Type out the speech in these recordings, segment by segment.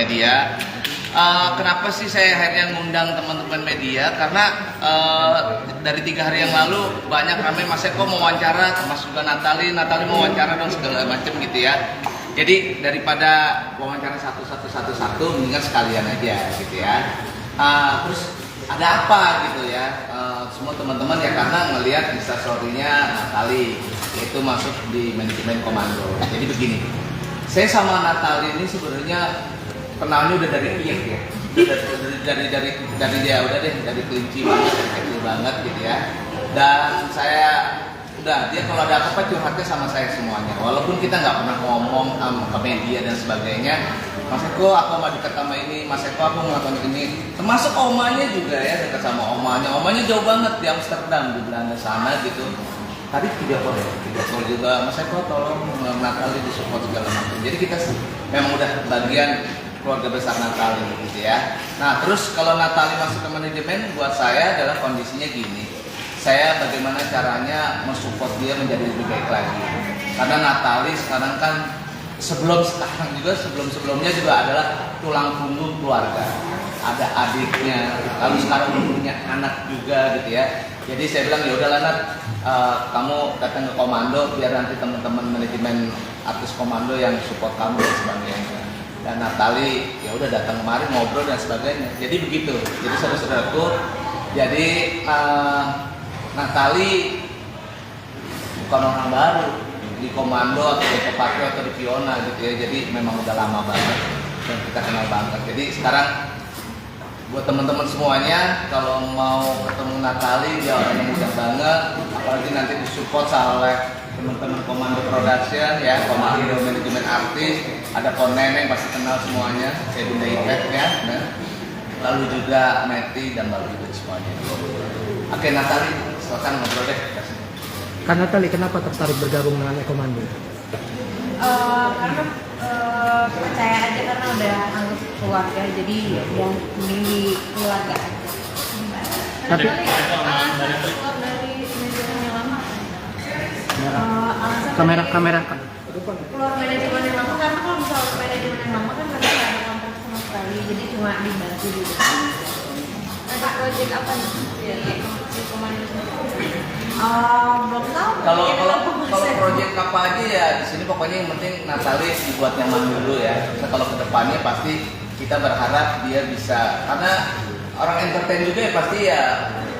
media. Kenapa sih saya akhirnya ngundang teman-teman media? Karena dari 3 hari yang lalu banyak ramai Mas Eko mau wawancara, termasuk juga Natali mau wawancara dong segala macam gitu ya. Jadi daripada wawancara satu, mendingan sekalian aja gitu ya. Terus ada apa gitu ya? Semua teman-teman ya karena ngelihat instastory-nya Natali itu masuk di manajemen komando. Jadi begini, saya sama Natali ini sebenarnya kenalnya udah dari Kiev ya, dari dia udah deh dari kelinci banget, dari kecil banget gitu ya. Dan saya udah dia kalau ada apa-apa curhatnya sama saya semuanya. Walaupun kita nggak pernah ngomong ke media dan sebagainya. Mas Eko, aku mau dekat sama ini. Mas Eko, aku ngelakuin ini. Termasuk omanya juga ya, dekat sama omanya. Omanya jauh banget di Amsterdam, di Belanda sana gitu. Tadi video call juga. Mas Eko, tolong Natali disupport segala macam. Jadi kita memang udah bagian keluarga besar Natali gitu ya. Nah terus kalau Natali masuk ke manajemen buat saya adalah kondisinya gini. Saya bagaimana caranya mensupport dia menjadi lebih baik lagi. Karena Natali sekarang kan sebelumnya juga adalah tulang punggung keluarga. Ada adiknya, lalu sekarang punya anak juga gitu ya. Jadi saya bilang ya udahlah Nat, kamu datang ke komando biar nanti teman-teman manajemen artis komando yang support kamu dan sebagainya. Dan Natali ya udah datang kemarin ngobrol dan sebagainya. Jadi begitu. Jadi saudara-saudaraku, jadi Natali bukan orang baru di komando atau di Kopatrio atau di Fiona gitu ya. Jadi memang udah lama banget dan kita kenal banget. Jadi sekarang buat teman-teman semuanya kalau mau ketemu Natali dia orang yang mudah banget, apalagi nanti disupport oleh teman-teman komando production ya, komando manajemen artis, ada Koneneng pasti kenal semuanya, kayak Bunda Ipet ya, nah. Lalu juga Meti dan lalu juga semuanya. Oke Natali, silakan ngobrol deh. Kak Natali, kenapa tertarik bergabung dengan Ekomando? Karena percaya aja karena udah anggap keluarga, jadi ya mending di keluarga aja. Tapi alasan keluar dari manajemen yang lama. kamera Kak. Keluar manajemen yang lama karena kalau misalnya manajemen yang lama kan nggak ada kontrak sama sekali, jadi cuma dibantu dulu. Ada proyek apa nih? Si komando belum tahu. Kalau proyek apa aja ya di sini pokoknya yang penting Natali dibuat nyaman dulu ya. Terus kalau kedepannya pasti kita berharap dia bisa, karena orang entertain juga ya pasti ya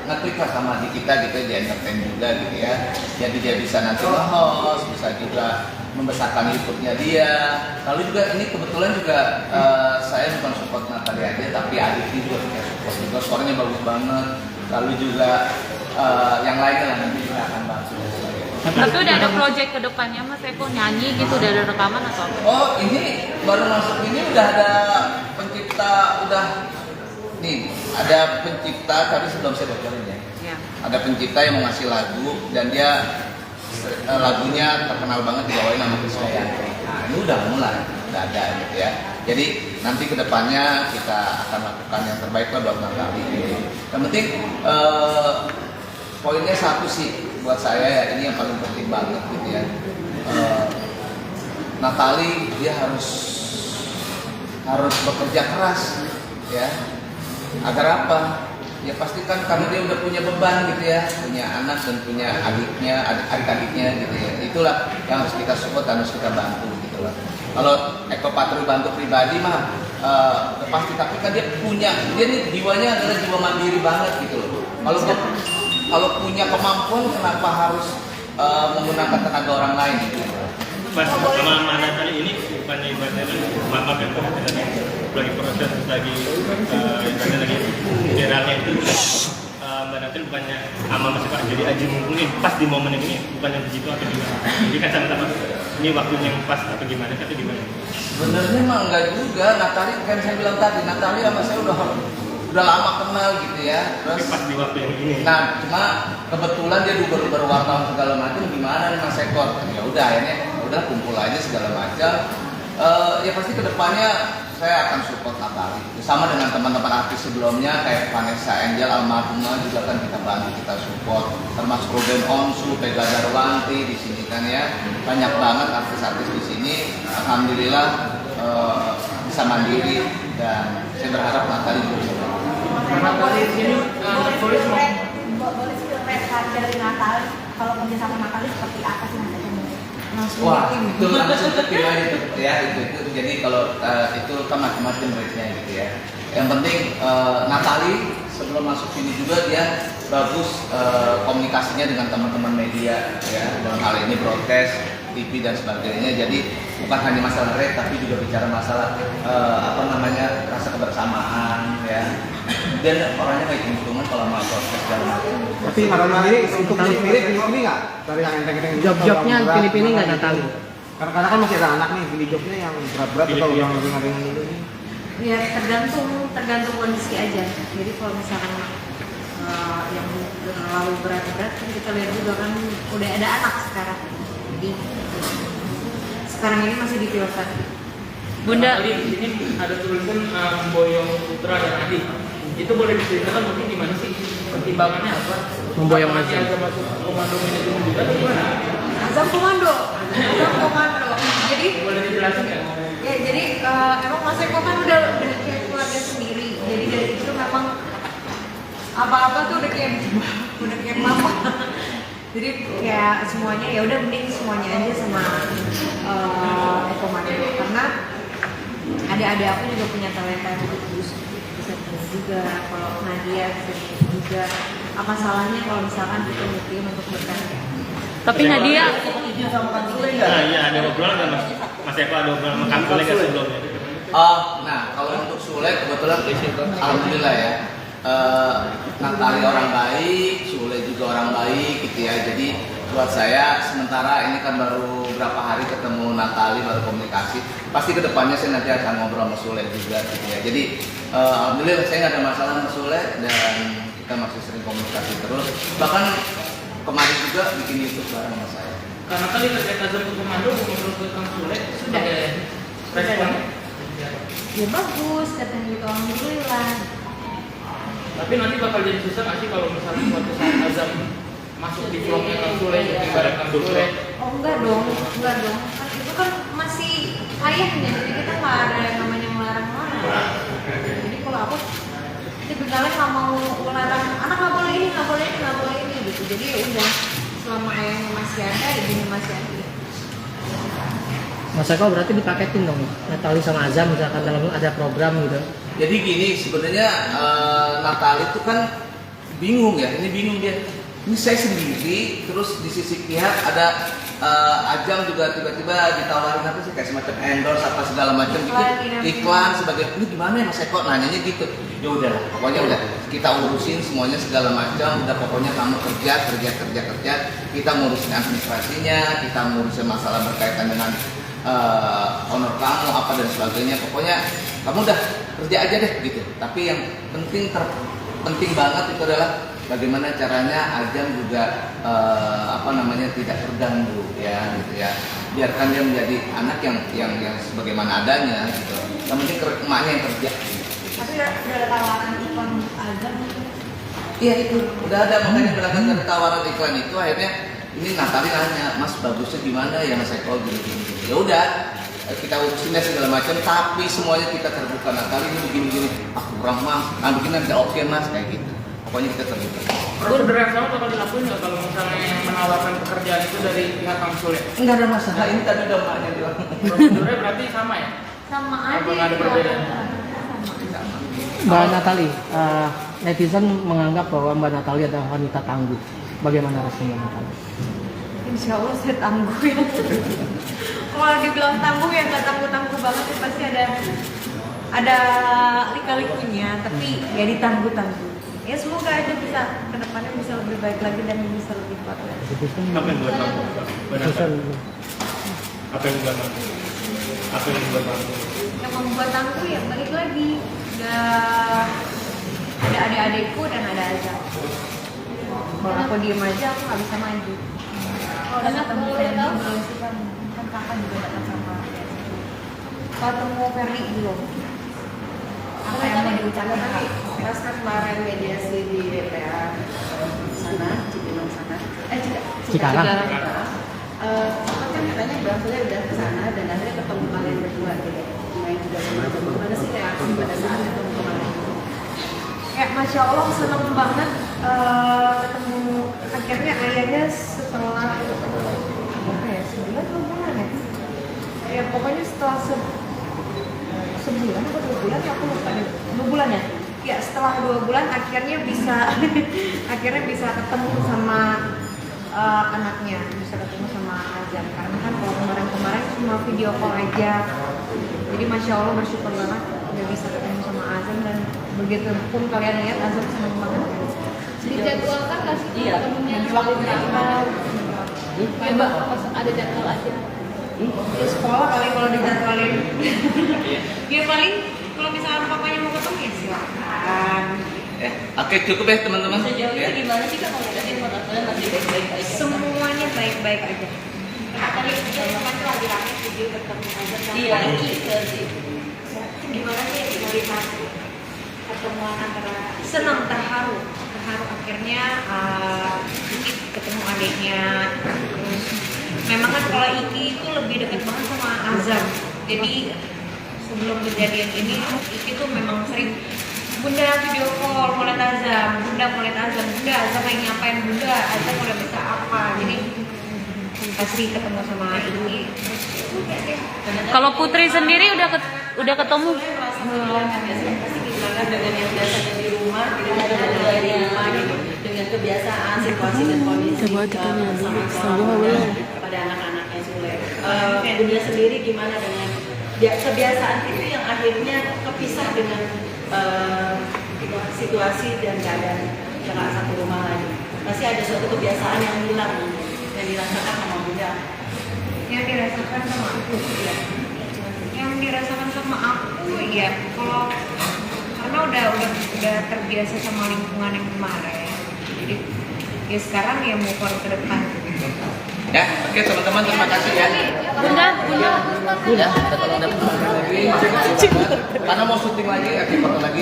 ngeklik lah sama di kita gitu, dia entertain juga gitu ya. Jadi dia bisa nanti nge-host, bisa juga membesarkan YouTube-nya dia. Lalu juga ini kebetulan juga saya bukan support Natali aja, tapi adiknya juga punya support juga, suaranya bagus banget. Lalu juga yang lainnya lah nanti kita akan bantu. Tapi udah ada project ke depannya Mas Eko nyanyi gitu, udah ada rekaman atau apa? Oh ini baru masuk ini udah ada pencipta, udah nih ada pencipta, tapi sebelum saya bocorin ya. Ya. Ada pencipta yang mau ngasih lagu dan dia lagunya terkenal banget dibawain nama Krisdayanti. Nah ini udah mulai, udah ada gitu ya. Jadi nanti kedepannya kita akan lakukan yang terbaik lah buat Natali. Yang penting poinnya satu sih buat saya ya, ini yang paling penting banget gitu ya. Natali dia harus bekerja keras ya. Agar apa? Ya pastikan karena dia udah punya beban gitu ya, punya anak dan punya adiknya, adik-adiknya gitu ya. Itulah yang harus kita support dan harus kita bantu gitu lah. Kalau Ekopatrio bantu pribadi mah pasti, tapi kan dia nih jiwanya adalah jiwa mandiri banget gitu loh. Kalau punya kemampuan kenapa harus menggunakan tenaga orang lain gitu. Pas sama mana tadi ini bukannya ibaratnya maaf ya, lagi proses lagi ibaratnya lagi geralnya itu Mbak Natali bukannya sama Mas Eko jadi aji mungkin pas di momen ini bukannya begitu atau gimana? Jadi kan sama-sama ini waktunya yang pas atau gimana atau gimana? Sebenarnya mah enggak juga. Natali kan saya bilang tadi, Natali sama saya udah lama kenal gitu ya. Terus pas di waktu yang ini. Nah, cuma kebetulan dia duber wartawan segala macam, gimana nih Mas Eko? Ya udah akhirnya udah kumpul aja segala macam. Ya pasti kedepannya saya akan support Natali. Sama dengan teman-teman artis sebelumnya kayak Vanessa Angel almarhumah juga kan kita bantu, kita support. Termasuk Ruben Onsu, Vega Darwanti di sini kan ya. Banyak banget artis-artis di sini. Alhamdulillah bisa mandiri, dan saya berharap Natali juga bisa Boleh skill dari Natal, kalau kerja sama Natal seperti apa sih Natal? Langsung Wah, meeting. itu langsung terpilih itu ya, itu. Jadi kalau itu kan macam-macam rate-nya gitu ya. Yang penting Natali sebelum masuk sini juga dia bagus komunikasinya dengan teman-teman media ya, dalam hal ini broadcast, TV dan sebagainya. Jadi bukan hanya masalah rate tapi juga bicara masalah rasa kebersamaan ya. Dan orangnya kayak hitungan kalau mau broadcast segala macam. Tapi Kalau sendiri untuk sendiri pilih nggak dari yang enteng-enteng job-jobnya yang berat, pilih-pilih nggak yang Natali? Karena kan masih ada anak nih, pilih jobnya yang berat-berat atau yang ringan-ringan dulu nih. Ya tergantung kondisi aja. Jadi kalau misalkan yang terlalu berat-berat kan kita lihat juga kan udah ada anak sekarang. Jadi sekarang ini masih dipilotkan. Bunda, Kali di sini ada tulisan memboyong putra dan adik. Itu boleh diceritakan mungkin gimana sih pertimbangannya apa? Memboyong Apakah Azam. dia masuk komando manajemen juga atau gimana? Azam komando. Jadi Boleh dijelasin nggak? ya jadi emang Mas Eko kan udah kayak keluarga sendiri. Jadi dari itu memang apa-apa tuh udah kayak mama. Jadi ya semuanya ya udah mending semuanya aja sama Eko Mando karena adik-adik aku juga punya talenta yang bagus, bisa terus juga. Kalau Nadia bisa terus juga. Apa salahnya kalau misalkan kita meeting untuk berkarya? tapi Nadia Nah, iya ada obrolan nggak Mas Eko, ada obrolan sama Kang Sule nggak sebelumnya? Nah kalau untuk Sule kebetulan alhamdulillah ya. Natali orang baik, Sule juga orang baik gitu ya. Jadi buat saya sementara ini kan baru berapa hari ketemu Natali, baru komunikasi. Pasti kedepannya saya nanti akan ngobrol sama Sule juga gitu ya. Jadi alhamdulillah saya nggak ada masalah sama Sule dan kita masih sering komunikasi terus. Bahkan kemarin juga bikin YouTube bareng sama saya. Karena tadi terkait Azam ke komando menurut Kang Sule Sudah. ada responnya. Ya bagus, katanya gitu alhamdulillah. Tapi nanti bakal jadi susah nggak sih kalau misalnya suatu saat Azam masuk di vlognya Kang Sule, bareng Kang Sule? Oh enggak dong. Kan itu kan masih ayahnya, jadi kita nggak ada yang namanya melarang-larang. Jadi kalau aku tipikalnya nggak mau melarang anak nggak boleh ini, nggak boleh ini, nggak boleh ini gitu. Jadi ya udah selama ayahnya masih ada, ibunya masih ada. Mas Eko berarti dipaketin dong Natali sama Azam misalkan dalam ada program gitu. Jadi gini sebenarnya Natali itu kan bingung ya, ini bingung dia. Ini saya sendiri, terus di sisi pihak ada Ajam juga tiba-tiba ditawarin apa sih kayak semacam endorse apa segala macam gitu, iklan sebagai ini gimana ya Mas Eko nanyanya gitu. Ya udah, pokoknya udah kita urusin semuanya segala macam. Udah pokoknya kamu kerja, kita ngurusin administrasinya, kita ngurusin masalah berkaitan dengan honor kamu apa dan sebagainya. Pokoknya kamu udah kerja aja deh gitu. Tapi yang penting banget itu adalah bagaimana caranya Ajam juga tidak terganggu ya gitu ya. Biarkan dia menjadi anak yang sebagaimana adanya gitu. Yang penting emaknya yang kerja. Tapi udah ada tawaran iklan Azam. Iya itu udah ada, makanya berangkat dari tawaran iklan itu akhirnya ini Natali nanya, Mas bagusnya gimana ya Mas Eko gini. Ya udah kita urusin deh segala macam, tapi semuanya kita terbuka. Natali ini begini, aku kurang Mas, begini nanti oke Mas kayak gitu. Pokoknya kita terbuka. Prosedur yang sama bakal dilakuin nggak kalau misalnya yang menawarkan pekerjaan itu dari pihak Kang Sule? Enggak ada masalah, ini tadi udah maknya bilang. Prosedurnya berarti sama ya? Sama Apa aja. nggak ada perbedaan? Mbak Natali, netizen menganggap bahwa Mbak Natali adalah wanita tangguh. Bagaimana respon Mbak Natali? Insya Allah saya tangguh ya. Kalau dibilang tangguh ya nggak tangguh banget sih, pasti ada lika-likunya, tapi ya ditangguh. Ya semoga aja bisa kedepannya bisa lebih baik lagi dan bisa lebih kuat lagi. Apa yang buat kamu? Apa yang buat kamu? Yang membuat tangguh ya balik lagi ada adik-adikku dan ada Azam. Kalau aku diem aja aku nggak bisa maju. Kalau udah ketemu Ferdi belum sih kan kakak juga datang sama dia. Kalau ketemu Ferdi belum. Apa yang mau diucapkan Kak? Pas kemarin mediasi di DPR sana, Cipinang sana, Cikarang. sempat kan katanya Bang Sule udah ke sana dan akhirnya ketemu kalian berdua gitu. Main Gimana sih reaksi pada saat ketemu kemarin? Ya, Masya Allah seneng banget ketemu akhirnya ayahnya setelah apa ya, sebulan 2 bulan ya? Ya pokoknya setelah sebulan atau 2 bulan ya, aku lupa deh. 2 bulan ya? Ya setelah 2 bulan akhirnya bisa akhirnya bisa ketemu sama anaknya, bisa ketemu sama Azam. Karena kan kalau kemarin cuma video call aja. Jadi Masya Allah bersyukur banget udah bisa ketemu sama Azam, dan begitu pun kalian lihat Azam seneng banget. Dijadwalkan nggak sih Iya. ketemunya? Coba Pas ada jadwal aja. di sekolah kali kalau dijadwalin. Ya paling kalau misalnya papanya mau ketemu ya silakan. Oke, cukup ya teman-teman. Sejauh Ya. ini gimana sih Kak komunikasi sama orang tua? Masih baik-baik aja? Semuanya baik-baik aja. Tadi kan lagi rame video ketemu aja sama Iki. Gimana sih melihat pertemuan antara Senang, terharu akhirnya Iki ketemu adiknya. Terus memang kan kalau Iki itu lebih dekat banget sama Azam. Jadi sebelum kejadian ini Iki tuh memang sering, Bunda video call mau lihat Azam, Bunda mau lihat Azam, Bunda Azam lagi ngapain, Bunda Azam udah bisa apa. Jadi pasti ketemu sama Iki. Kalau Putri sendiri udah ketemu? pasti gimana dengan yang biasanya di rumah, dengan dari rumah gitu, dengan kebiasaan situasi dan kondisi bersama pada anak-anaknya Sule. Bunda sendiri gimana dengan kebiasaan itu yang akhirnya kepisah dengan situasi dan keadaan yang satu rumah lagi. Pasti ada suatu kebiasaan yang hilang yang dirasakan sama Bunda. Yang dirasakan sama aku ya. Yang dirasakan sama aku ya, kalau karena udah terbiasa sama lingkungan yang kemarin, jadi ya sekarang ya mau ke depan. Ya, oke teman-teman, terima kasih ya. Bunda. Ya, karena mau syuting lagi, foto lagi,